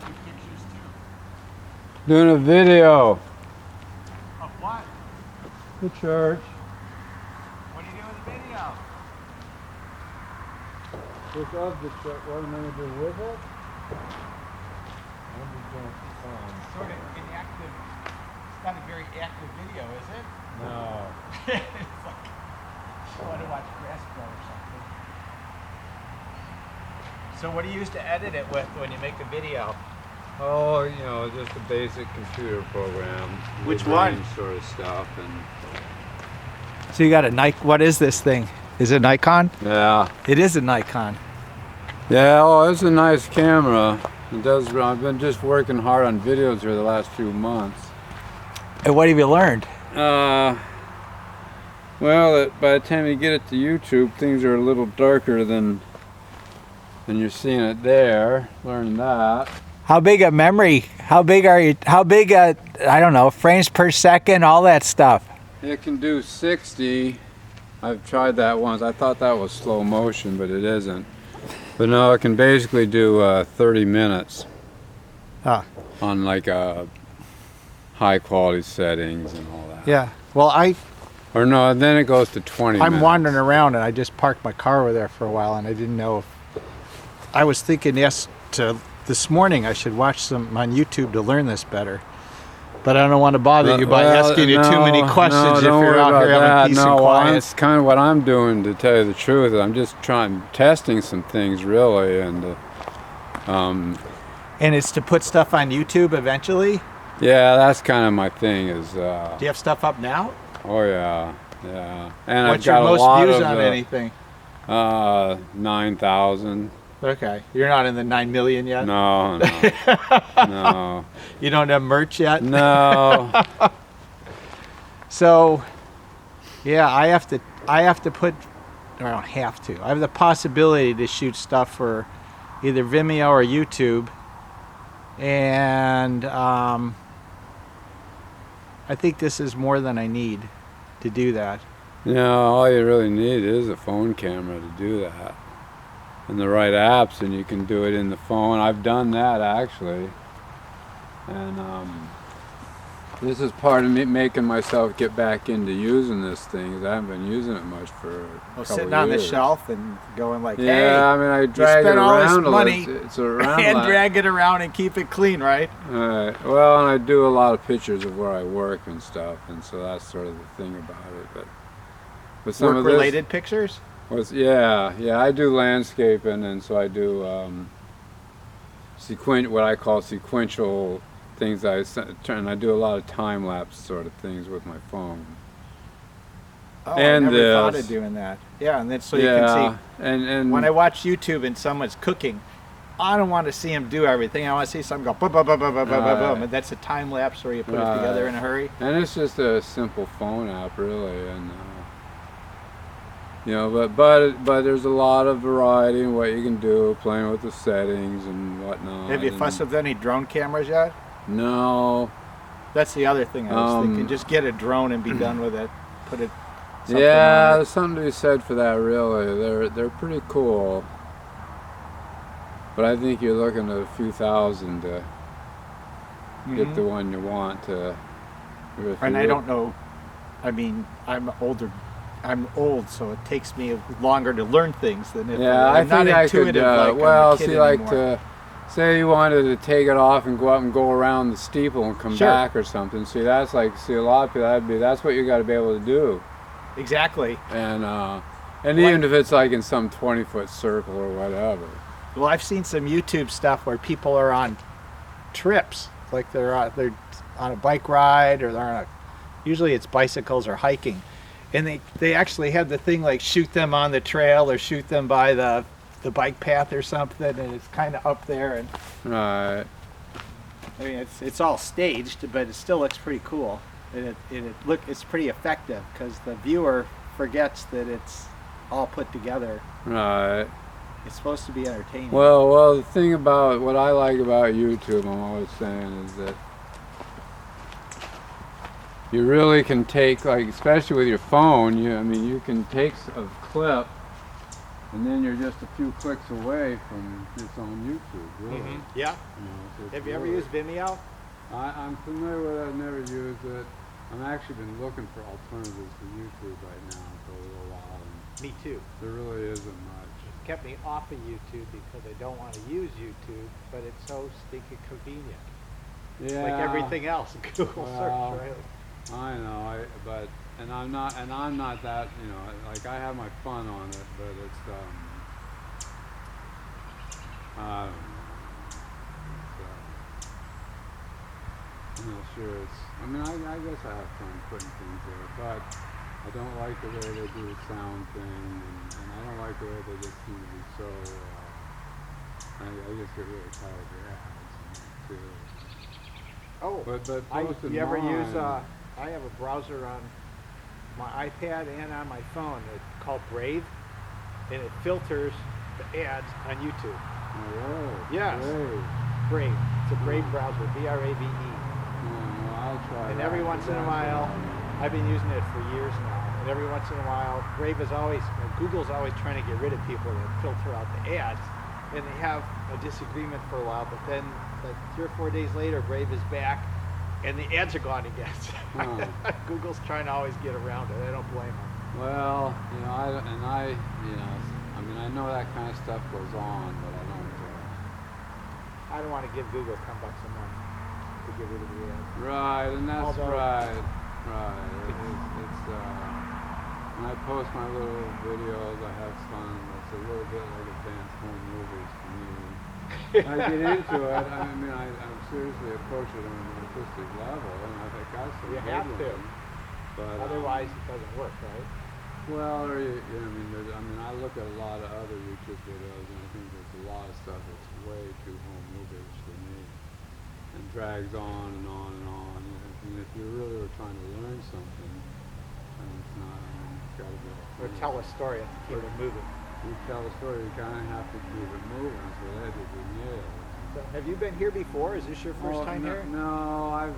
do pictures too. Doing a video. Of what? The church. What do you do with the video? Just of the church. What am I going to do with it? I'm just going to Sort of inactive. It's not a very active video, is it? No. It's like I want to watch grass grow or something. So what do you use to edit it with when you make a video? Oh, you know, just a basic computer program. Which one? Range sort of stuff. And So you got a Nikon. What is this thing? Is it Nikon? yeah. It is a Nikon. Yeah, oh, it's a nice camera. It does. I've been just working hard on videos here the last few months. And what have you learned? Well, by the time you get it to YouTube, things are a little darker than you're seeing it there. Learn that. How big a memory? How big are you? How big a, I don't know, frames per second, all that stuff? It can do 60. I've tried that once. I thought that was slow motion, but it isn't. But no, it can basically do 30 minutes Huh. on like high quality settings and all that. Yeah. Well, Or no, then it goes to 20 I'm minutes. wandering around and I just parked my car over there for a while and I didn't know if I was thinking this morning I should watch some on YouTube to learn this better. But I don't want to bother you by asking you too many questions if don't you're worry out about here having that. peace No, and well, quiet. that's kind of what I'm doing, to tell you the truth. I'm just testing some things really, and And it's to put stuff on YouTube eventually? yeah, that's kind of my thing. Is Do you have stuff up now? oh yeah, yeah. And What's I've got your a most lot views of on anything? 9,000. Okay. You're not in the 9 million yet? No, no, You don't have merch yet? no. So, yeah, I have to put, or I don't have to. I have the possibility to shoot stuff for either Vimeo or YouTube, and I think this is more than I need to do that. No, all you really need is a phone camera to do that, and the right apps, and you can do it in the phone. I've done that actually, and this is part of me making myself get back into using this thing, 'cause I haven't been using it much for a couple Sitting on the years. shelf and going like, Yeah, hey, I mean, I drag it spent all this around a money little. It's around a and lot. drag it around and keep it clean, right? Well, and I do a lot of pictures of where I work and stuff, and so that's sort of the thing about it. But some of this Work-related pictures? yeah, I do landscaping, and so I do what I call sequential things. And I do a lot of time lapse sort of things with my phone. Oh, And I never thought this. of doing that. Yeah, and then so you yeah, can see. and When I watch YouTube and someone's cooking, I don't want to see him do everything. I want to see someone go boom, boom, boom, boom, boom, boom, boom, boom. And that's a time lapse where you put it together in a hurry. And it's just a simple phone app, really, and you know, but there's a lot of variety in what you can do, playing with the settings and whatnot. Have you fussed with any drone cameras yet? No. That's the other thing I was thinking. Just get a drone and be done with it. Put it. Yeah, on it. there's something to be said for that. Really, they're pretty cool. But I think you're looking at a few thousand to get the one you want to. And I don't know. I mean, I'm older. I'm old, so it takes me longer to learn things than if I I'm not think I could. intuitive like Well, I'm a kid see, like anymore. say you wanted to take it off and go up and go around the steeple and come Sure. back or something. See, that's like a lot of people. That's what you got to be able to do. Exactly. And even if it's like in some 20-foot circle or whatever. Well, I've seen some YouTube stuff where people are on trips, like they're on a bike ride, or they're on usually it's bicycles or hiking, and they actually have the thing like shoot them on the trail or shoot them by the bike path or something, and it's kind of up there, and Right. I mean it's all staged, but it still looks pretty cool, and it's pretty effective because the viewer forgets that it's all put together. Right. It's supposed to be entertaining. Well, the thing about what I like about YouTube, I'm always saying, is that you really can take, like, especially with your phone, you can take a clip And then you're just a few clicks away from it's on YouTube, really. Yeah. You know, so it's Have you ever really- used Vimeo? I'm familiar with it. I've never used it. I've actually been looking for alternatives to YouTube right now for a little while, and Me too. there really isn't much. It's kept me off of YouTube because I don't want to use YouTube, but it's so stinking convenient. Yeah. Like everything else, Google Well, search, right? I know, and I'm not that, you know, like I have my fun on it, but it's I don't know. I'm not sure it's, I mean, I guess I have fun putting things there, but I don't like the way they do the sound thing, and I don't like the way they just seem to be so, I just get really tired of the ads too. Oh, But both in you ever use, mine- I have a browser on my iPad and on my phone. It's called Brave, and it filters the ads on YouTube. Oh, Yes. great. Brave. It's a Brave browser, B-R-A-V-E. No, I'll try And that. every once in a while, I've been using it for years now. And every once in a while, Brave is always, Google's always trying to get rid of people that filter out the ads. And they have a disagreement for a while, but then like 3 or 4 days later, Brave is back and the ads are gone again. Huh. Google's trying to always get around it. I don't blame them. Well, you know, I mean, I know that kind of stuff goes on, but I don't. I don't want to give Google $10 a month to get rid of the ads. Right, and that's Although- right. It's when I post my little videos, I have fun. It's a little bit like advanced home movies to me. I get into it. I mean, I'm seriously approach it on an artistic level, and I think that's some You good have to. ones. But Otherwise, it doesn't work, right? well, or I mean, I look at a lot of other YouTube videos, and I think there's a lot of stuff that's way too home movies for me, and drags on and on and on. And if you really were trying to learn something, and it's not, I mean, it's got to be. Or tell a story and keep it moving. You tell a story, you kind of have to keep it moving, so that is a nail. So, have you been here before? Is this your first time no, here? No,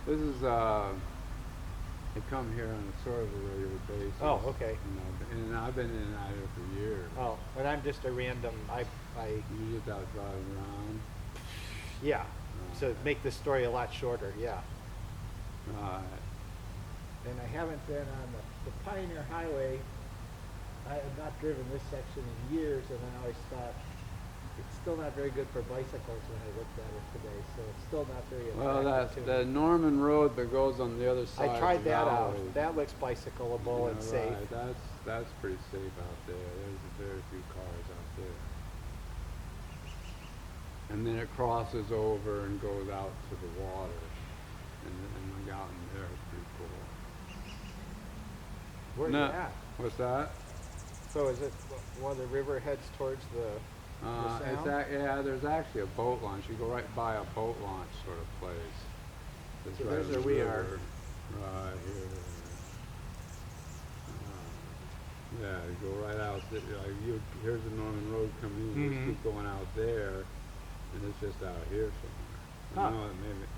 this is I come here on a sort of a regular basis. Oh, okay. You know, and I've been in and out here for years. Oh, but I'm just a random. You just out driving around. Yeah. So make this story a lot shorter. Yeah. And I haven't been on the Pioneer Highway. I have not driven this section in years, and I always thought it's still not very good for bicycles when I looked at it today. So it's still not very Well, that's attractive to the me. Norman Road that goes on the other side. I tried of the that valley. out. That looks bicycleable and Yeah, safe. right. That's pretty safe out there. There's very few cars out there. And then it crosses over and goes out to the water. And out in there is pretty cool. Where's No. it at? What's that? So is it where the river heads towards the sound? Yeah, there's actually a boat launch. You go right by a boat launch sort of place. It's So right there's on the where we are. river. Right here. Yeah, you go right out. Here's the Norman Road coming in. You just Mhm. keep going out there, and it's just out here somewhere. Huh. No, it wouldn't be it.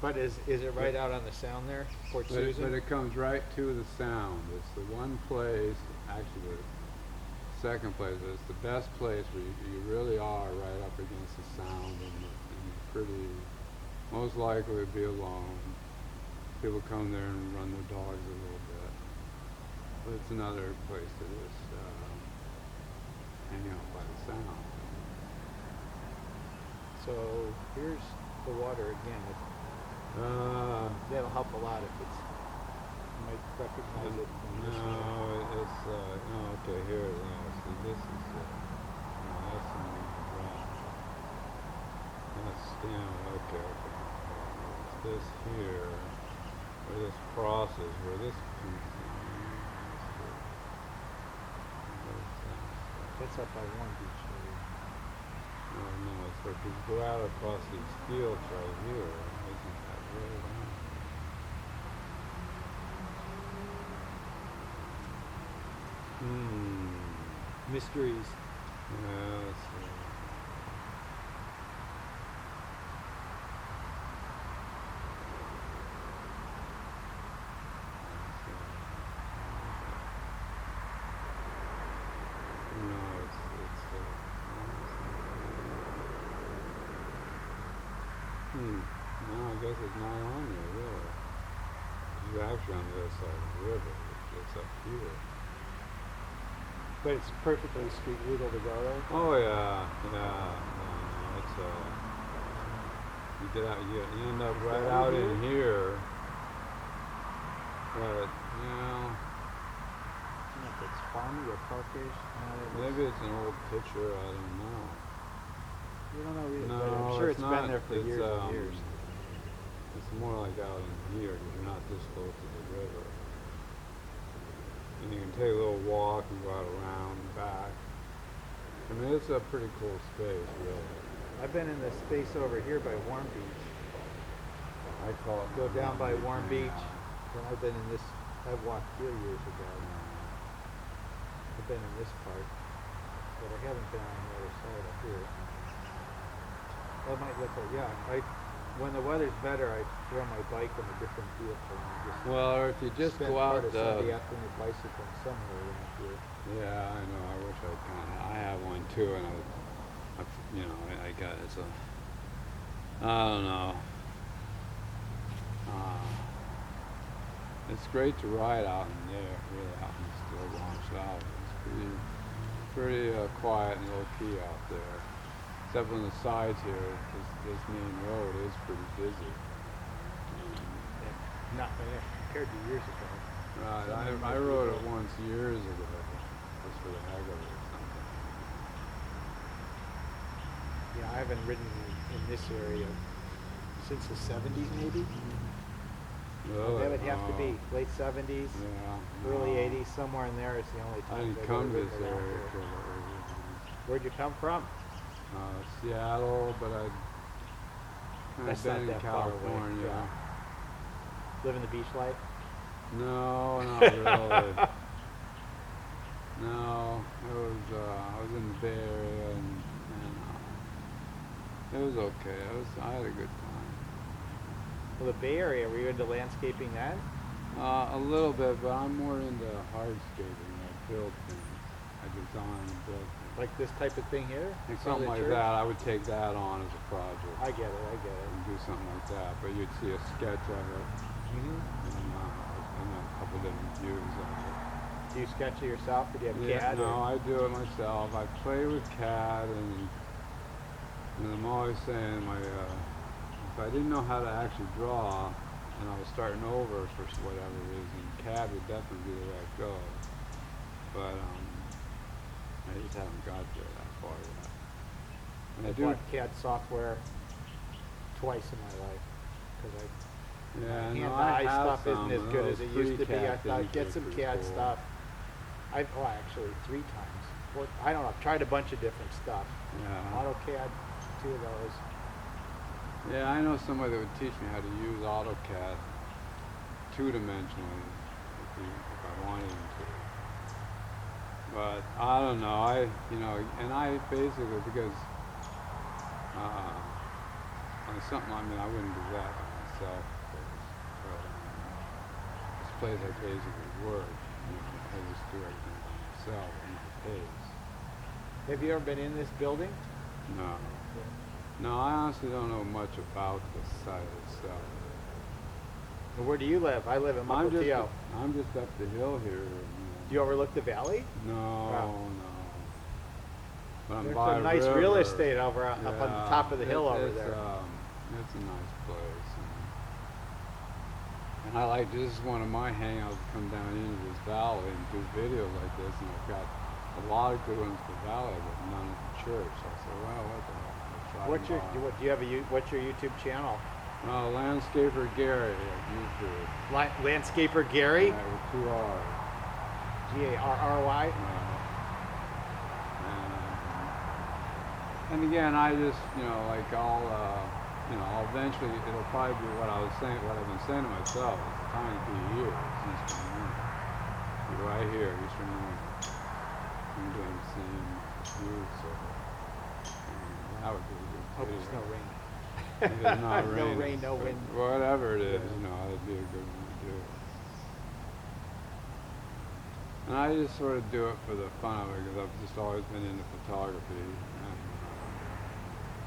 But is it right out on the sound there, Port But Susan? it comes right to the sound. It's the one place, actually the second place, it's the best place where you really are right up against the sound and pretty, most likely be alone. People come there and run their dogs a little bit. But it's another place to just hang out by the sound. So here's the water again. That'll help a lot if it's, you might recognize it from this way. No, it's, no, okay, here it is. See, this is, no, that's the main drop. That's, okay. It's this here, where this crosses, where this comes in. That's up by one beach area. Oh, no, it's like you go out across these fields right here. Isn't that really nice? Mysteries. Yeah, let's see. No, it's no, I guess it's not on there, really. It's actually on the other side of the river. It's up here. But it's perfectly street legal to go there. Oh yeah, yeah. No, it's you get out, you end up right out in here. But you know, I don't know if it's farmy or parkish. maybe it's an old picture. I don't know. You don't know really, No, but I'm sure it's it's not. been there for It's, years and years. It's more like out in here because you're not this close to the river. And you can take a little walk and go out around and back. I mean, it's a pretty cool space, really. I've been in this space over here by Warm Beach. I call it. Go down by Warm Beach. Yeah. Then I've been in this. I've walked here years ago. I've been in this part, but I haven't been on the other side up here. That might look like, yeah. When the weather's better, I throw my bike in a different vehicle and just Well, or if you just spend go part out of Sunday afternoon bicycling somewhere around here. Yeah, I know. I wish I kind of. I have one too, and you know, I got it's a. I don't know. It's great to ride out in there, really out in the Stilliguamish Valley. It's pretty quiet and low key out there. Except on the sides here, this main road is pretty busy. Not compared to years ago. Right, I rode it once years ago, just for the heck of it or something. Yeah, I haven't ridden in this area since the 70s, maybe. Really? That would have to be late 70s, Yeah. early 80s, somewhere in there is the only I time didn't I've come ever to ridden this around area here. till Where'd you come from? Seattle, but I'd kind That's of not been in that far away, California. yeah. Living the beach life? No, not really. No, I was in the Bay Area and it was okay. I had a good time. Well, the Bay Area, were you into landscaping then? A little bit, but I'm more into hardscaping. I build things. I design and build things. Like this type of thing here? And In front something of the like church? that, I would take that on as a project. I get it, I get it. And do something like that, but you'd see a sketch of it Mm-hmm. and a couple different views of it. Do you sketch it yourself, or do you have CAD? No, or? I do it myself. I play with CAD, and I'm always saying if I didn't know how to actually draw, and I was starting over for whatever reason, CAD would definitely be the way I'd go. But I just haven't got there that far yet. And I bought CAD software twice in my life because yeah, no, hand-to-eye I have stuff some isn't as of good those as it used to be. free I CAD thought, things get are some pretty CAD cool. stuff. Actually 3 times. I don't know, I've tried a bunch of different stuff. Yeah. AutoCAD, 2 of those. Yeah, I know somebody that would teach me how to use AutoCAD two-dimensionally if I wanted him to. But I don't know. And I basically because on something. I mean, I wouldn't do that by myself. But this place I basically work. I just do everything by myself at my pace. Have you ever been in this building? No. No, I honestly don't know much about the site itself. And where do you live? I live in Mukilteo. I'm just up the hill here. Do you overlook the valley? No, Wow. no. But I'm There's by some nice river. real estate up on the top of the hill over it's, there. It's a nice place. And I like, this is one of my hangouts, come down into this valley and do videos like this, and I've got a lot of good ones for the valley, but none at the church. So I said, well, what the hell? What's your YouTube channel? Landscaper Gary at YouTube. Landscaper Gary? With 2 R's. Garry. And again, I just, I'll eventually, it'll probably be what I've been saying to myself, it's time to be here, Eastern Winter. Be right here, Eastern Winter. I'm doing the same views, so that would be a good Hope video. there's no rain. If it's not No raining, rain, no but wind. whatever it is, Yeah. that'd be a good one to do. And I just sort of do it for the fun of it because I've just always been into photography.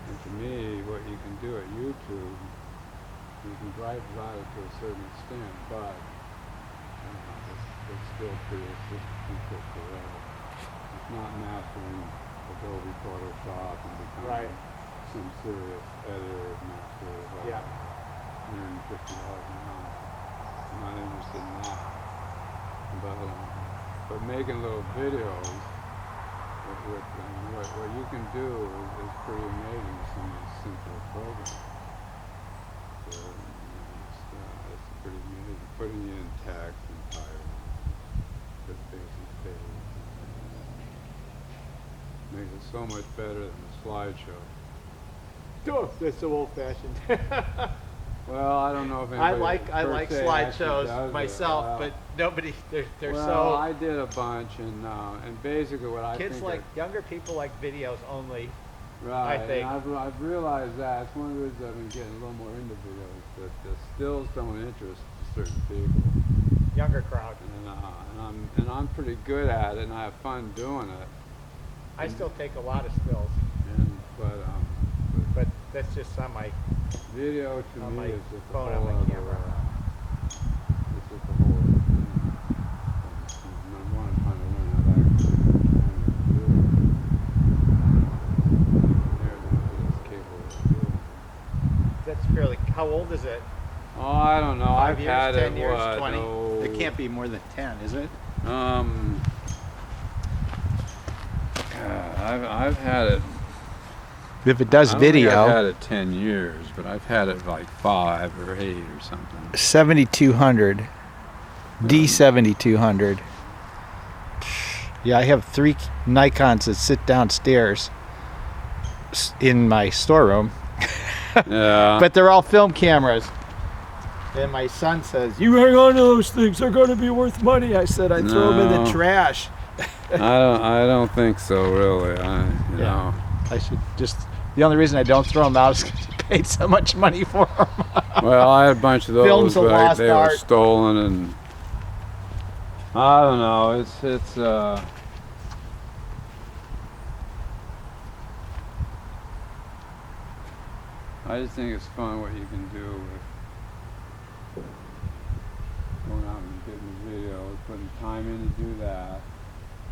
And to me, what you can do at YouTube, you can drive about it to a certain extent, but it's still pretty, it's just people for that. It's not mastering Adobe Photoshop and becoming some serious editor master of $150 an hour. I'm not interested in that. But making little videos with what you can do is pretty amazing with some of these simple programs. So, it's pretty amazing. Putting in text and titles, just basic things. Makes it so much better than the slideshow. Oh, that's so old-fashioned. Well, I don't know if anybody I like slideshows myself, but nobody. They're well, so. I did a bunch, and basically what I Kids think like younger people like videos only. right. I think. And I've realized that it's one of the reasons I've been getting a little more into videos. That the stills don't interest certain people. Younger crowd. And I'm pretty good at it, and I have fun doing it. I still take a lot of stills, But but that's just on my. video to On me my is just a phone, whole on my other, camera. it's just a whole other thing. Number one, I'm trying to learn how to actually do it. It's capable of doing it. That's fairly. How old is it? Oh, I don't know. 5 I've years, had 10 it, years, what? 20? Oh, It can't be more than 10, is it? I've had it. If it does I don't think I've had it 10 years, but I've had it like 5 or 8 or something. 7200, D7200. Yeah, I have 3 Nikons that sit downstairs in my storeroom, Yeah. but they're all film cameras. And my son says, "You hang on to those things; they're going to be worth money." I said, "I throw them in the No. trash." I don't think so, really. You know. I should just. The only reason I don't throw them out is because I paid so much money for them. Well, I had a bunch of those, Film's a but lost they were art. stolen, and I don't know. It's I just think it's fun what you can do with going out and getting videos, putting time in to do that,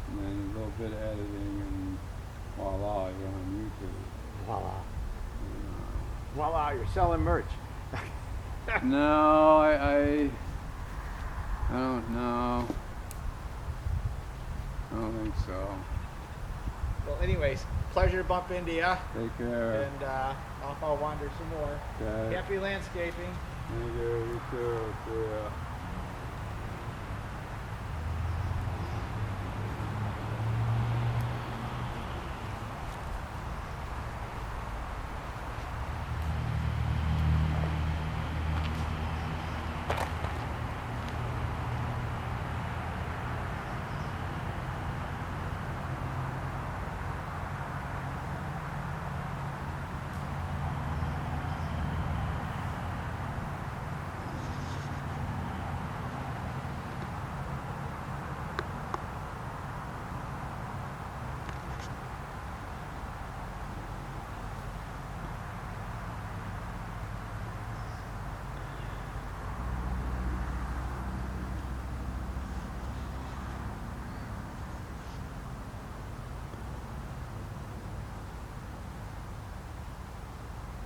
and then a little bit of editing, and voila, you're on YouTube. Voila! And, Voila! You're selling merch. no, I don't know. I don't think so. Well, anyways, pleasure to bump into you, Take care. and off I'll wander some more. Okay. Happy landscaping. Thank you. You too. See ya.